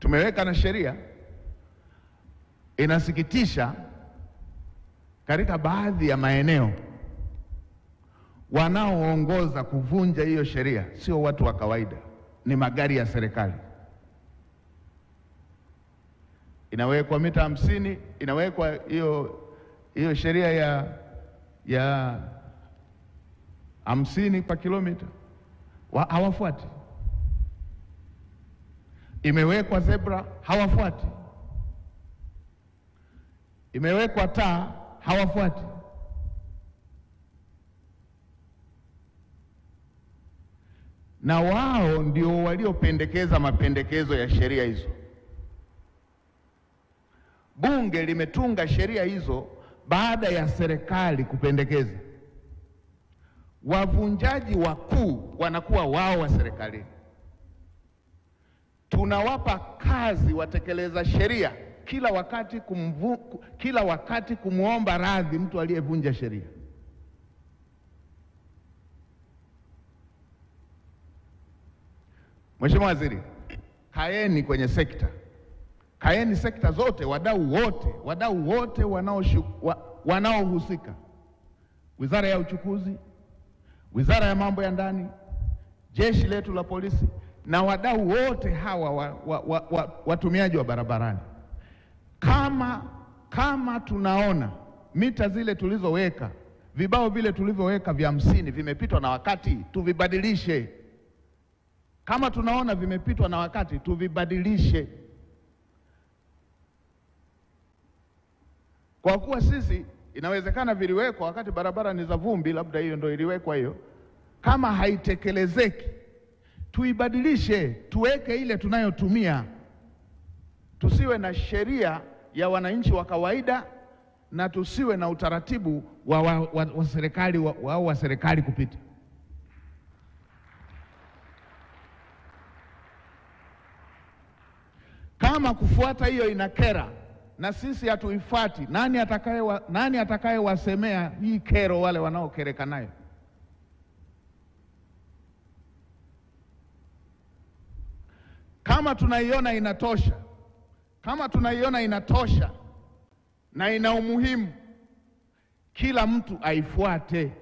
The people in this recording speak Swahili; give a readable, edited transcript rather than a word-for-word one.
tumeweka na sheria. Inasikitisha, katika baadhi ya maeneo wanaoongoza kuvunja hiyo sheria sio watu wa kawaida, ni magari ya serikali. Inawekwa mita 50, inawekwa hiyo sheria ya 50 kwa kilomita, hawafuati. Imewekwa zebra, hawafuati. Imewekwa taa, hawafuati. Na wao ndio waliopendekeza mapendekezo ya sheria hizo. Bunge limetunga sheria hizo baada ya serikali kupendekeza. Wavunjaji wakuu wanakuwa wao wa serikali. Tunawapa kazi watekeleza sheria kila wakati kumuomba radhi mtu aliyevunja sheria. Mheshimiwa Waziri, kaeni kwenye sekta. Kaeni sekta zote, wadau wote wanaohusika. Wizara ya Uchukuzi, Wizara ya Mambo ya Ndani, jeshi letu la polisi na wadau wote hawa watumiaji wa barabarani. Kama tunaona mita zile tulizoweka, vibao vile tulivyoweka vya 50 vimepitwa na wakati, tuvibadilishe. Kama tunaona vimepitwa na wakati, tuvibadilishe. Kwa kuwa sisi inawezekana viliwekwa wakati barabara ni za vumbi, labda hiyo ndio iliwekwa hiyo. Kama haitekelezeki, tuibadilishe, tuweke ile tunayotumia. Tusiwe na sheria ya wananchi wa kawaida na tusiwe na utaratibu wa serikali wa serikali kupita. Kama kufuata hiyo inakera na sisi hatuifuati, nani atakayewasemea hii kero wale wanaokereka nayo? Kama tunaiona inatosha na ina umuhimu, kila mtu aifuate.